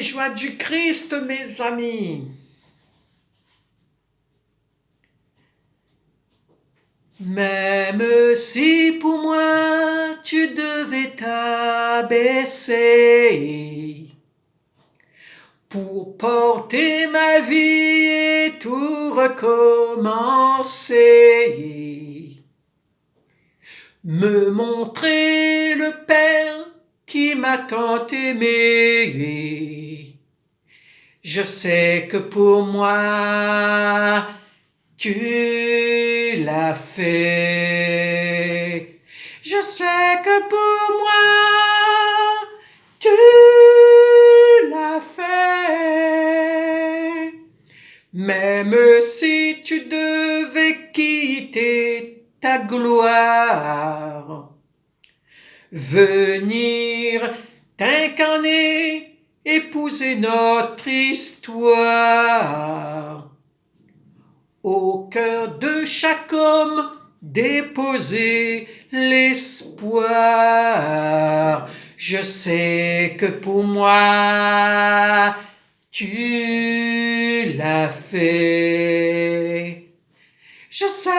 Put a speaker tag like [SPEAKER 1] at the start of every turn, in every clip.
[SPEAKER 1] les joies du Christ, mes amis. Même si pour moi tu devais t'abaisser pour porter ma vie et tout recommencer, me montrer le Père qui m'a tant aimé. Je sais que pour moi, tu l'as fait. Je sais que pour moi, tu l'as fait. Même si tu devais quitter ta gloire, venir t'incarner, épouser notre histoire. Au cœur de chaque homme, déposer l'espoir. Je sais que pour moi, tu l'as fait. Je sais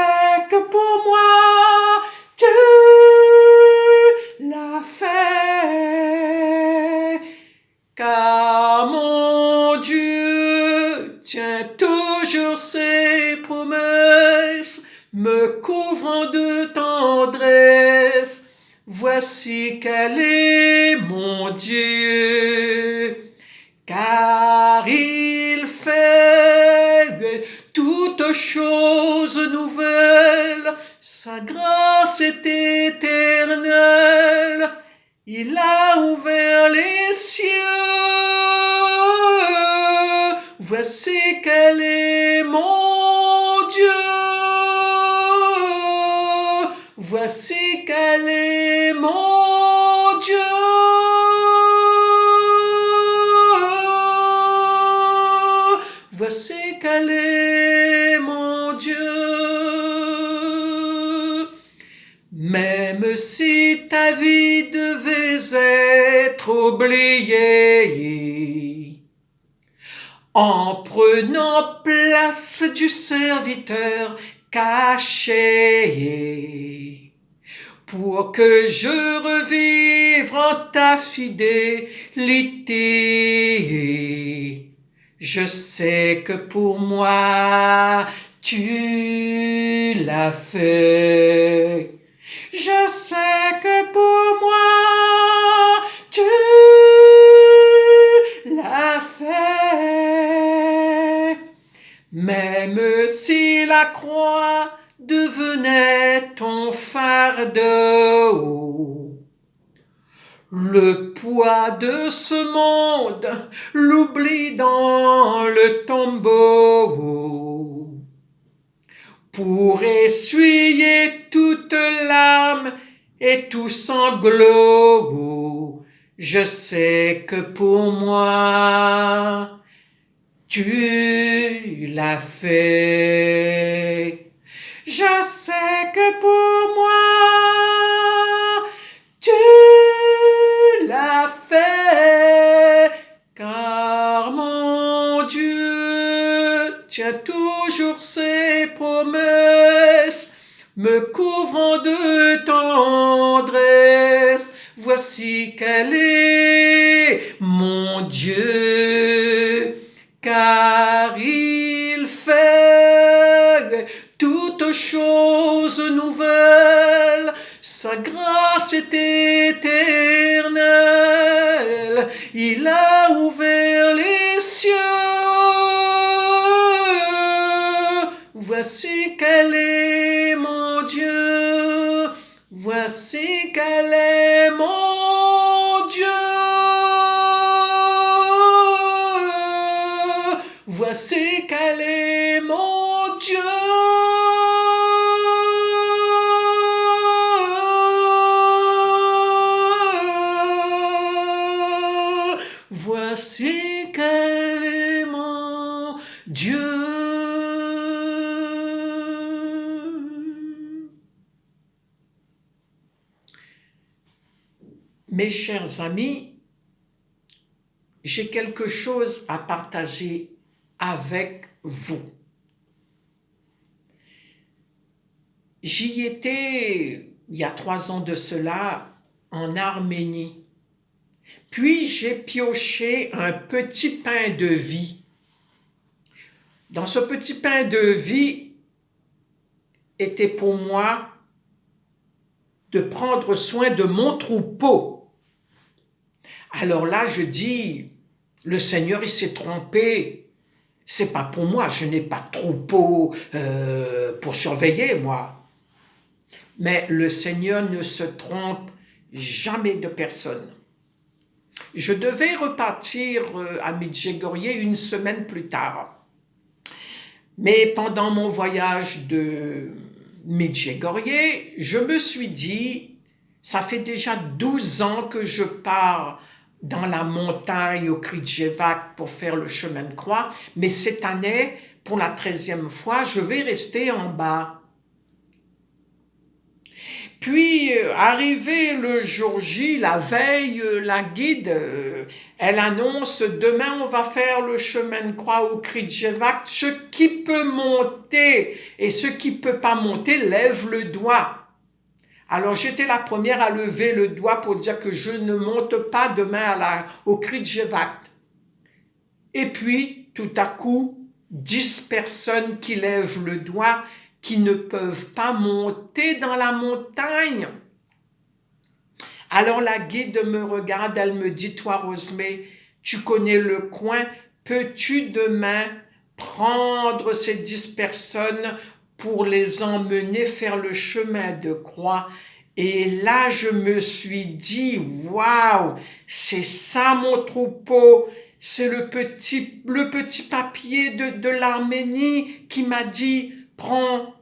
[SPEAKER 1] que pour moi, tu l'as fait. Car mon Dieu tient toujours ses promesses, me couvrant de tendresse. Voici quel est mon Dieu, car il fait toutes choses nouvelles, sa grâce est éternelle, il a ouvert les cieux. Voici quel est mon Dieu, voici quel est mon Dieu. Voici quel est mon Dieu. Même si ta vie devait être oubliée, en prenant place du serviteur caché, pour que je revive en ta fidélité. Je sais que pour moi, tu l'as fait. Je sais que pour moi, tu l'as fait. Même si la croix devenait ton fardeau, le poids de ce monde, l'oubli dans le tombeau, pour essuyer toute larme et tout sanglot, je sais que pour moi, tu l'as fait. Je sais que pour moi, tu l'as fait, car mon Dieu tient toujours ses promesses, me couvrant de tendresse. Voici quel est mon Dieu, car il fait toutes choses nouvelles, sa grâce est éternelle, il a ouvert les cieux. Voici quel est mon Dieu, voici quel est mon Dieu. Voici quel est mon Dieu. Voici quel est mon Dieu. Mes chers amis, j'ai quelque chose à partager avec vous. J'y étais, il y a 3 ans de cela, en Arménie. Puis j'ai pioché un petit pain de vie. Dans ce petit pain de vie était pour moi de prendre soin de mon troupeau. Alors là, je dis, le Seigneur, il s'est trompé. C'est pas pour moi, je n'ai pas de troupeau pour surveiller, moi. Mais le Seigneur ne se trompe jamais de personne. Je devais repartir à Medjugorje une semaine plus tard. Mais pendant mon voyage de Medjugorje, je me suis dit, ça fait déjà 12 ans que je pars dans la montagne au Krijevac pour faire le chemin de croix, mais cette année, pour la 13e fois, je vais rester en bas. Puis, arrivé le jour J, la veille, la guide, elle annonce, demain on va faire le chemin de croix au Krijevac. Ce qui peut monter et ce qui ne peut pas monter, lève le doigt. Alors, j'étais la première à lever le doigt pour dire que je ne monte pas demain au Krijevac. Et puis, tout à coup, 10 personnes qui lèvent le doigt, qui ne peuvent pas monter dans la montagne. Alors la guide me regarde, elle me dit, toi Rosemée, tu connais le coin, peux-tu demain prendre ces 10 personnes pour les emmener faire le chemin de croix? Et là, je me suis dit, waouh, c'est ça mon troupeau. C'est le petit papier de l'Arménie qui m'a dit, prends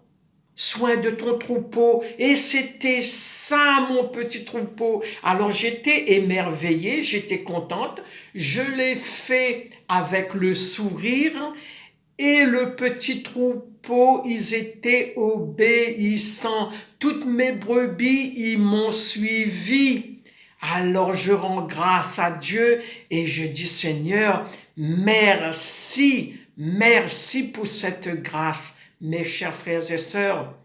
[SPEAKER 1] soin de ton troupeau. Et c'était ça mon petit troupeau. Alors j'étais émerveillée, j'étais contente. Je l'ai fait avec le sourire. Et le petit troupeau, ils étaient obéissants. Toutes mes brebis, ils m'ont suivi. Alors je rends grâce à Dieu et je dis, Seigneur, merci, merci pour cette grâce. Mes chers frères et sœurs,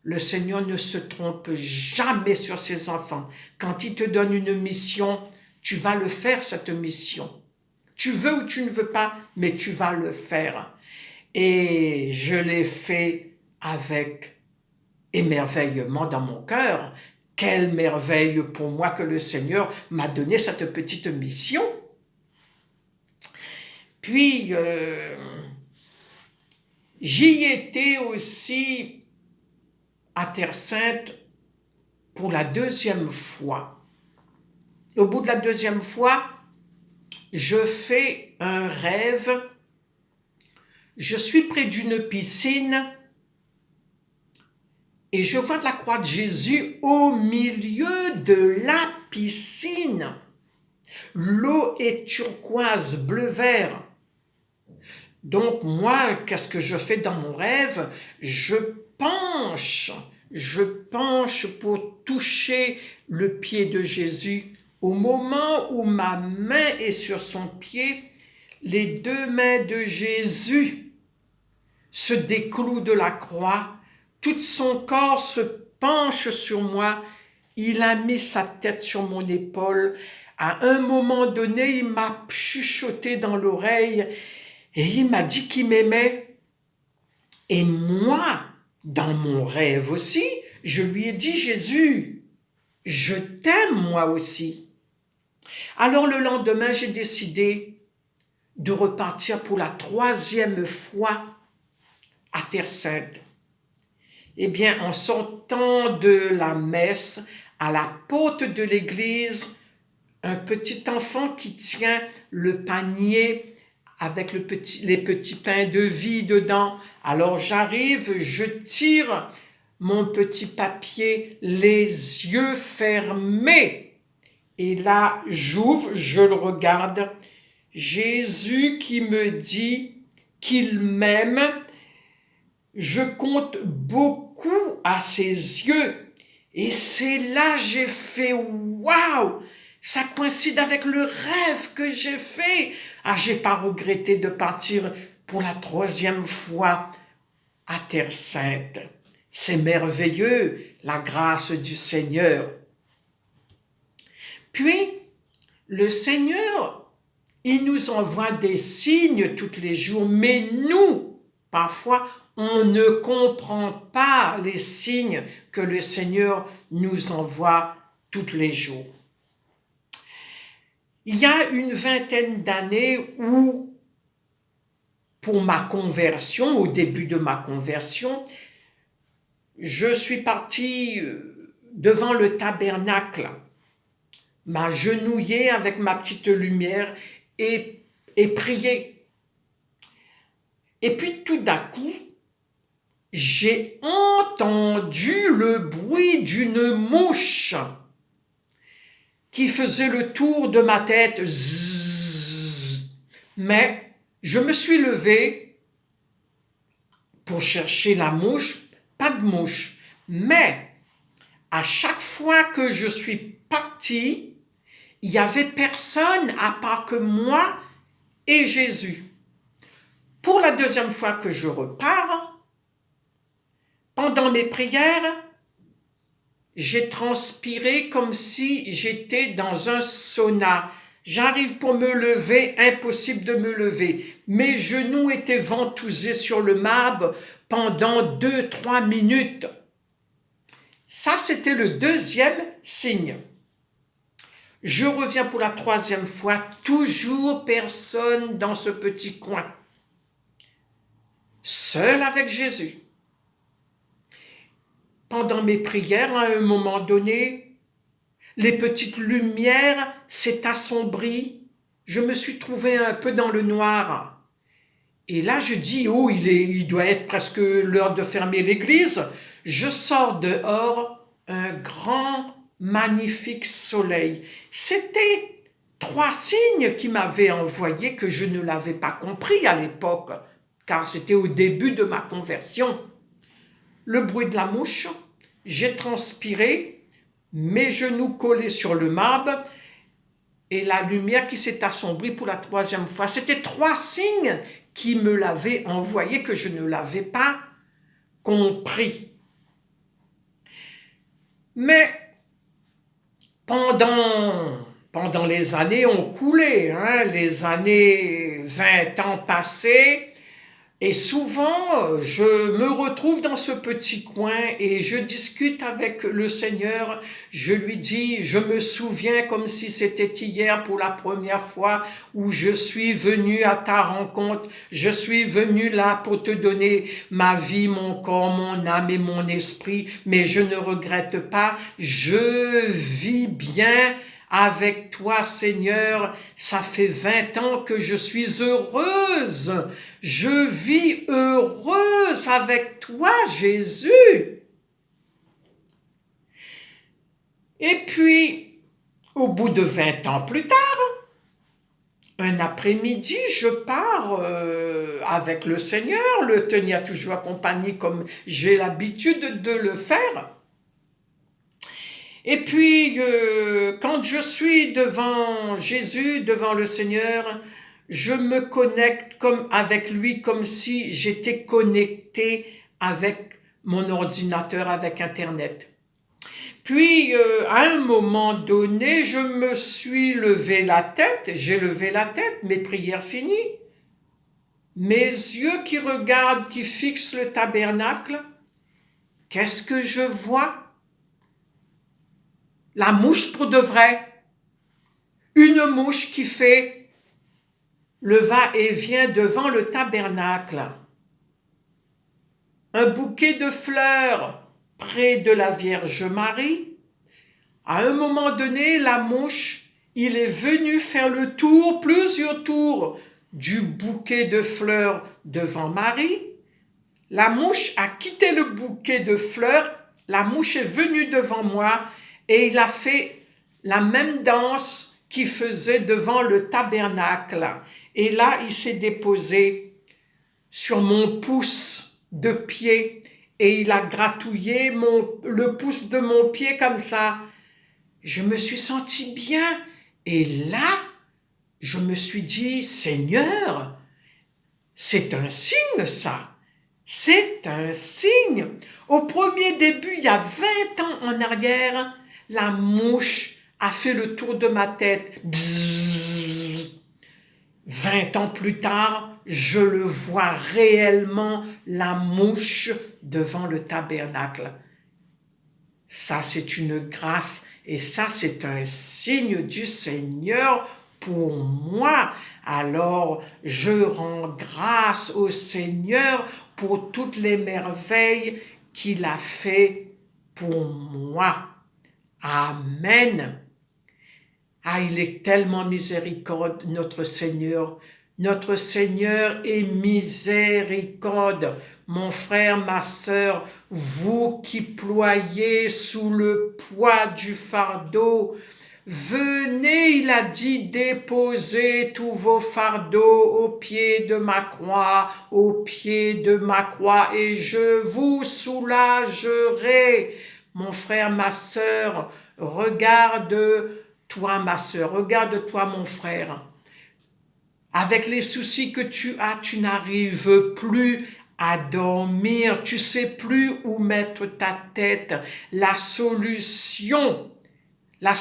[SPEAKER 1] le Seigneur ne se trompe jamais sur ses enfants. Quand il te donne une mission, tu vas le faire, cette mission. Tu veux ou tu ne veux pas, mais tu vas le faire. Et je l'ai fait avec émerveillement dans mon cœur. Quelle merveille pour moi que le Seigneur m'a donné cette petite mission. Puis, j'y étais aussi à Terre Sainte pour la 2e fois. Au bout de la 2e fois, je fais un rêve. Je suis près d'une piscine et je vois la croix de Jésus au milieu de la piscine. L'eau est turquoise, bleu-vert. Donc moi, qu'est-ce que je fais dans mon rêve? Je penche pour toucher le pied de Jésus. Au moment où ma main est sur son pied, les 2 mains de Jésus se déclouent de la croix. Tout son corps se penche sur moi. Il a mis sa tête sur mon épaule. À un moment donné, il m'a chuchoté dans l'oreille et il m'a dit qu'il m'aimait. Et moi, dans mon rêve aussi, je lui ai dit, Jésus, je t'aime moi aussi. Alors le lendemain, j'ai décidé de repartir pour la 3e fois à Terre Sainte. Eh bien, en sortant de la messe, à la porte de l'église, un petit enfant qui tient le panier avec les petits pains de vie dedans. Alors j'arrive, je tire mon petit papier, les yeux fermés. Et là, j'ouvre, je le regarde. Jésus qui me dit qu'il m'aime. Je compte beaucoup à ses yeux. Et c'est là j'ai fait waouh! Ça coïncide avec le rêve que j'ai fait. Ah, j'ai pas regretté de partir pour la 3e fois à Terre Sainte. C'est merveilleux, la grâce du Seigneur. Puis, le Seigneur, il nous envoie des signes tous les jours, mais nous, parfois, on ne comprend pas les signes que le Seigneur nous envoie tous les jours. Il y a une vingtaine d'années où, pour ma conversion, au début de ma conversion, je suis parti devant le tabernacle, m'agenouiller avec ma petite lumière et prier. Et puis tout d'un coup, j'ai entendu le bruit d'une mouche qui faisait le tour de ma tête. Zzz. Mais je me suis levé pour chercher la mouche, pas de mouche. Mais à chaque fois que je suis parti, il n'y avait personne à part que moi et Jésus. Pour la 2e fois que je repars, pendant mes prières, j'ai transpiré comme si j'étais dans un sauna. J'arrive pour me lever, impossible de me lever. Mes genoux étaient ventousés sur le marbre pendant 2-3 minutes. Ça, c'était le 2e signe. Je reviens pour la 3e fois, toujours personne dans ce petit coin. Seul avec Jésus. Pendant mes prières, à un moment donné, les petites lumières s'est assombries. Je me suis trouvé un peu dans le noir. Et là, je dis, oh, il doit être presque l'heure de fermer l'église. Je sors dehors, un grand, magnifique soleil. C'était 3 signes qui m'avaient envoyé que je ne l'avais pas compris à l'époque, car c'était au début de ma conversion. Le bruit de la mouche, j'ai transpiré, mes genoux collés sur le marbre et la lumière qui s'est assombrie pour la 3e fois. C'était 3 signes qui me l'avaient envoyé, que je ne l'avais pas compris. Mais pendant les années ont coulé, les années 20 ans passés, et souvent je me retrouve dans ce petit coin et je discute avec le Seigneur. Je lui dis, je me souviens comme si c'était hier pour la première fois où je suis venu à ta rencontre. Je suis venu là pour te donner ma vie, mon corps, mon âme et mon esprit, mais je ne regrette pas. Je vis bien avec toi, Seigneur. Ça fait 20 ans que je suis heureuse. Je vis heureuse avec toi, Jésus. Et puis, au bout de 20 ans plus tard, un après-midi, je pars avec le Seigneur, le tenir toujours accompagné comme j'ai l'habitude de le faire. Et puis, quand je suis devant Jésus, devant le Seigneur, je me connecte avec lui comme si j'étais connecté avec mon ordinateur, avec Internet. Puis, à un moment donné, je me suis levé la tête, j'ai levé la tête, mes prières finies. Mes yeux qui regardent, qui fixent le tabernacle, qu'est-ce que je vois? La mouche pour de vrai. Une mouche qui fait le va-et-vient devant le tabernacle. Un bouquet de fleurs près de la Vierge Marie. À un moment donné, la mouche, il est venu faire le tour, plusieurs tours du bouquet de fleurs devant Marie. La mouche a quitté le bouquet de fleurs, la mouche est venue devant moi et il a fait la même danse qu'il faisait devant le tabernacle. Et là, il s'est déposé sur mon pouce de pied et il a gratouillé le pouce de mon pied comme ça. Je me suis sentie bien, Et là, je me suis dit, Seigneur, c'est un signe ça. C'est un signe. Au premier début, il y a 20 ans en arrière, la mouche a fait le tour de ma tête. Bzzz. 20 ans plus tard, je le vois réellement, la mouche devant le tabernacle. Ça, c'est une grâce et ça, c'est un signe du Seigneur pour moi. Alors, je rends grâce au Seigneur pour toutes les merveilles qu'il a fait pour moi. Amen. Ah, il est tellement miséricorde, notre Seigneur. Notre Seigneur est miséricorde. Mon frère, ma sœur, vous qui ployez sous le poids du fardeau, venez, il a dit, déposez tous vos fardeaux au pied de ma croix, au pied de ma croix, et je vous soulagerai. Mon frère, ma sœur, regarde-toi, ma sœur, regarde-toi, mon frère. Avec les soucis que tu as, tu n'arrives plus à dormir, tu sais plus où mettre ta tête. La solution à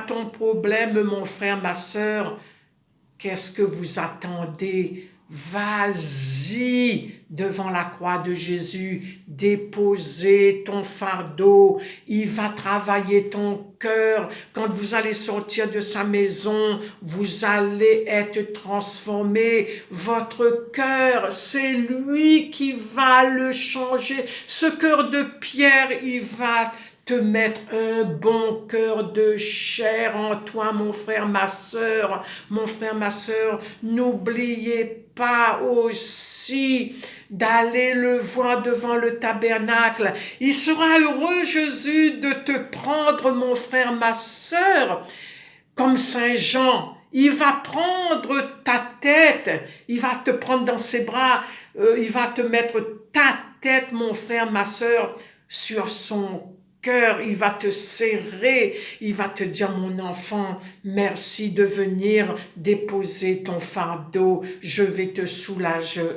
[SPEAKER 1] ton problème, mon frère, ma sœur, qu'est-ce que vous attendez? Vas-y devant la croix de Jésus, déposez ton fardeau, il va travailler ton cœur. Quand vous allez sortir de sa maison, vous allez être transformé. Votre cœur, c'est lui qui va le changer. Ce cœur de pierre, il va te mettre un bon cœur de chair en toi, mon frère, ma sœur. Mon frère, ma sœur, n'oubliez pas aussi d'aller le voir devant le tabernacle. Il sera heureux, Jésus, de te prendre, mon frère, ma sœur, comme Saint Jean. Il va prendre ta tête, il va te prendre dans ses bras, il va te mettre ta tête, mon frère, ma sœur, sur son cœur, il va te serrer, il va te dire, mon enfant, merci de venir déposer ton fardeau, je vais te soulager,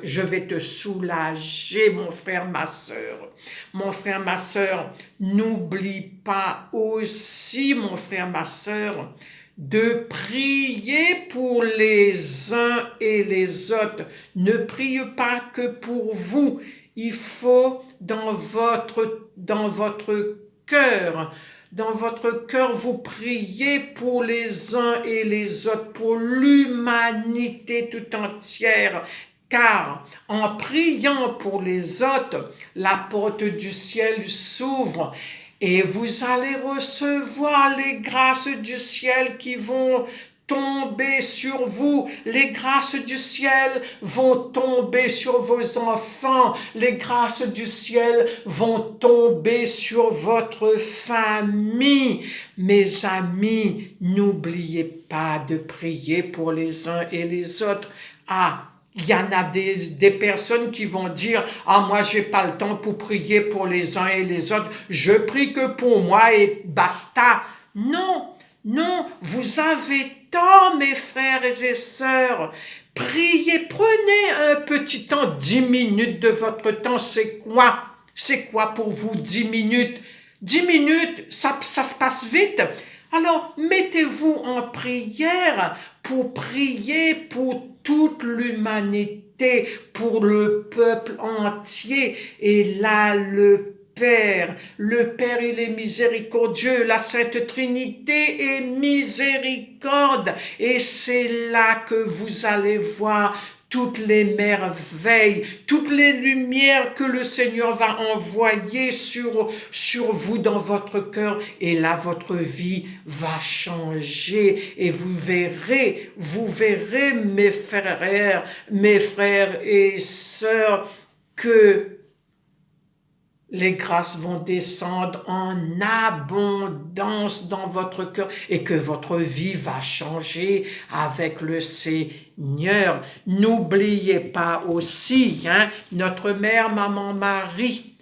[SPEAKER 1] mon frère, ma sœur. Mon frère, ma sœur, n'oublie pas aussi, mon frère, ma sœur, de prier pour les uns et les autres. Ne priez pas que pour vous. Il faut dans votre cœur, vous priez pour les uns et les autres, pour l'humanité tout entière. Car en priant pour les autres, la porte du ciel s'ouvre et vous allez recevoir les grâces du ciel qui vont tomber sur vous, les grâces du ciel vont tomber sur vos enfants, les grâces du ciel vont tomber sur votre famille. Mes amis, n'oubliez pas de prier pour les uns et les autres. Ah, il y en a des personnes qui vont dire « Ah, moi, j'ai pas le temps pour prier pour les uns et les autres. Je prie que pour moi et basta. » Non, non, vous avez temps, mes frères et sœurs. Priez, prenez un petit temps, 10 minutes de votre temps. C'est quoi? C'est quoi pour vous 10 minutes? 10 minutes, ça se passe vite. Alors, mettez-vous en prière pour prier pour toute l'humanité, pour le peuple entier. Et là, le Père, il est miséricordieux, la Sainte Trinité est miséricorde. Et c'est là que vous allez voir toutes les merveilles, toutes les lumières que le Seigneur va envoyer sur vous dans votre cœur. Et là, votre vie va changer. Et vous verrez, mes frères et sœurs, que les grâces vont descendre en abondance dans votre cœur et que votre vie va changer avec le Seigneur. N'oubliez pas aussi, notre mère, Maman Marie,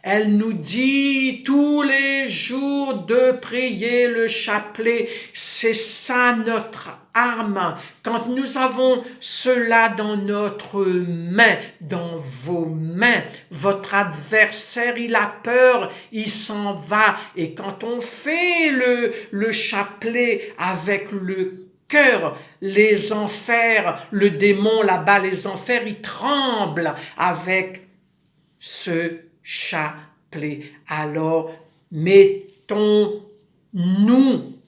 [SPEAKER 1] Elle nous dit tous les jours de prier le chapelet. C'est ça notre arme. Quand nous avons cela dans notre main, dans vos mains, votre adversaire, il a peur, il s'en va. Et quand on fait le chapelet avec le cœur, les enfers, le démon là-bas, les enfers, ils tremblent avec ce chapelet. Alors, mettons-nous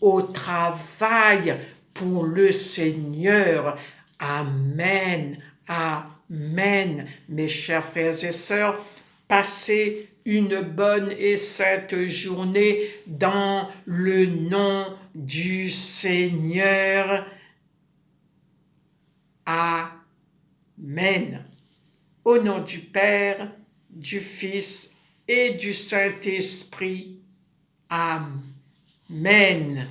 [SPEAKER 1] au travail pour le Seigneur. Amen. Amen. Mes chers frères et sœurs, passez une bonne et sainte journée dans le nom du Seigneur. Amen. Au nom du Père, du Fils et du Saint-Esprit. Amen.